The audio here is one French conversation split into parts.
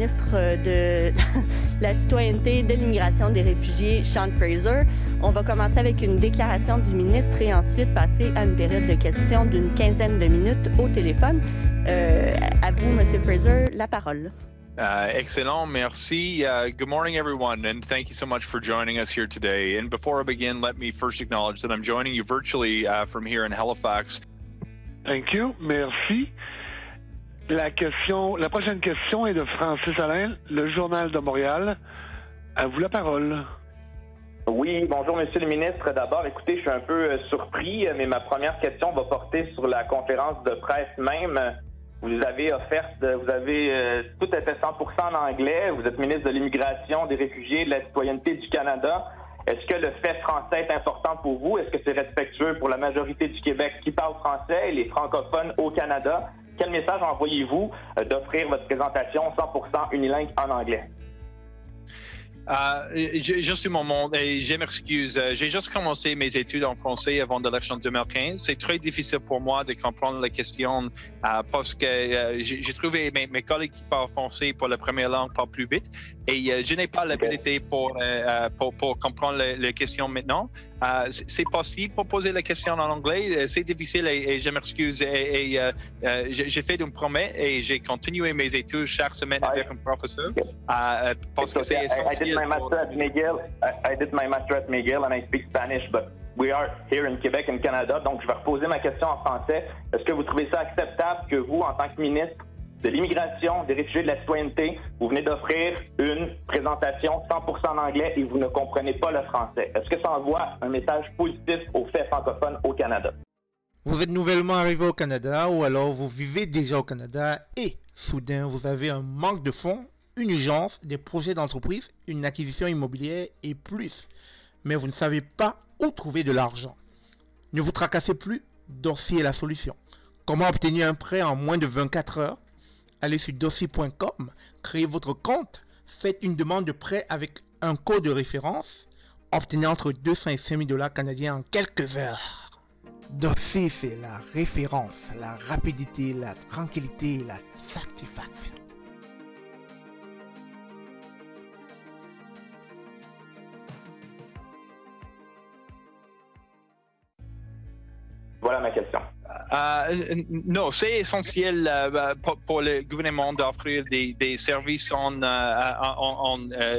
ministre de la Citoyenneté, de l'Immigration, des Réfugiés, Sean Fraser. On va commencer avec une déclaration du ministre et ensuite passer à une période de questions d'une quinzaine de minutes au téléphone. À vous, M. Fraser, la parole. Excellent, merci. Good morning, everyone, and thank you so much for joining us here today. And before I begin, let me first acknowledge that I'm joining you virtually from here in Halifax. Thank you, merci. La prochaine question est de Francis Alain, le Journal de Montréal. À vous la parole. Oui, bonjour, Monsieur le ministre. D'abord, écoutez, je suis un peu surpris, mais ma première question va porter sur la conférence de presse même. Vous avez tout était 100% en anglais. Vous êtes ministre de l'Immigration, des Réfugiés et de la Citoyenneté du Canada. Est-ce que le fait français est important pour vous? Est-ce que c'est respectueux pour la majorité du Québec qui parle français et les francophones au Canada? Quel message envoyez-vous d'offrir votre présentation 100% unilingue en anglais? Juste un moment, et je m'excuse. J'ai juste commencé mes études en français avant l'élection 2015. C'est très difficile pour moi de comprendre les questions parce que j'ai trouvé mes collègues qui parlent français pour la première langue parlent plus vite et je n'ai pas l'habilité pour comprendre les questions maintenant. C'est possible pour poser les questions en anglais. C'est difficile et je m'excuse. J'ai fait une promesse et j'ai continué mes études chaque semaine avec un professeur parce que c'est essentiel. I did my master at McGill and I speak Spanish, but we are here in Québec and Canada. Donc, je vais reposer ma question en français. Est-ce que vous trouvez ça acceptable que vous, en tant que ministre de l'Immigration, des Réfugiés et de la Citoyenneté, vous venez d'offrir une présentation 100% en anglais et vous ne comprenez pas le français? Est-ce que ça envoie un message positif aux faits francophones au Canada? Vous êtes nouvellement arrivé au Canada ou alors vous vivez déjà au Canada et soudain vous avez un manque de fonds, une urgence, des projets d'entreprise, une acquisition immobilière et plus. Mais vous ne savez pas où trouver de l'argent. Ne vous tracassez plus, Dossier est la solution. Comment obtenir un prêt en moins de 24 heures? Allez sur dossier.com, créez votre compte, faites une demande de prêt avec un code de référence, obtenez entre 200 et 5 000 $ canadiens en quelques heures. Dossier, c'est la référence, la rapidité, la tranquillité, la satisfaction. Voilà ma question. Non, c'est essentiel pour le gouvernement d'offrir des services en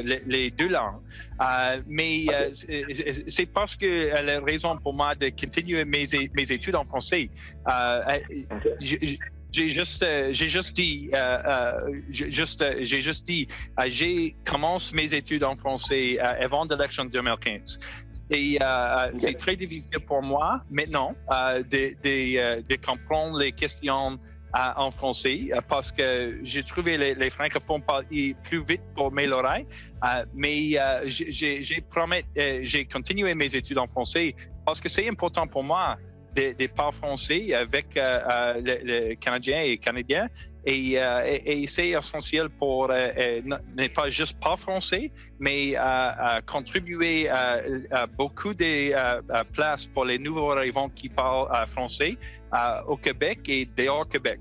les deux langues. Mais c'est parce que la raison pour moi de continuer mes études en français. J'ai juste dit, j'ai commencé mes études en français avant l'élection 2015. Et c'est très difficile pour moi maintenant de comprendre les questions en français parce que j'ai trouvé les francophones parler plus vite pour mes oreilles. Mais j'ai continué mes études en français parce que c'est important pour moi de parler français avec les Canadiens et Canadiens. Et c'est essentiel pour ne pas juste parler français, mais contribuer à beaucoup de places pour les nouveaux arrivants qui parlent français au Québec et dehors Québec.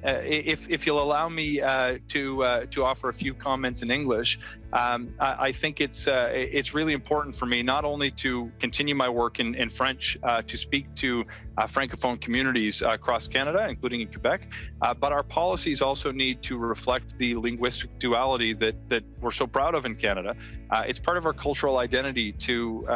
If you'll allow me to offer a few comments in English, I think it's really important for me not only to continue my work in French to speak to Francophone communities across Canada, including in Quebec, but our policies also need to reflect the linguistic duality that we're so proud of in Canada. It's part of our cultural identity to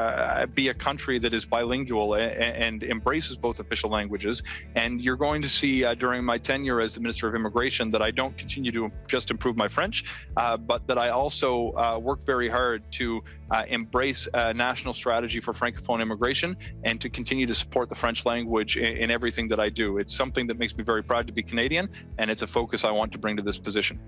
be a country that is bilingual and embraces both official languages. And you're going to see during my tenure as the Minister of Immigration that I don't continue to just improve my French, but that I also work very hard to embrace a national strategy for Francophone immigration and to continue to support the French language in everything that I do. It's something that makes me very proud to be Canadian, and it's a focus I want to bring to this position.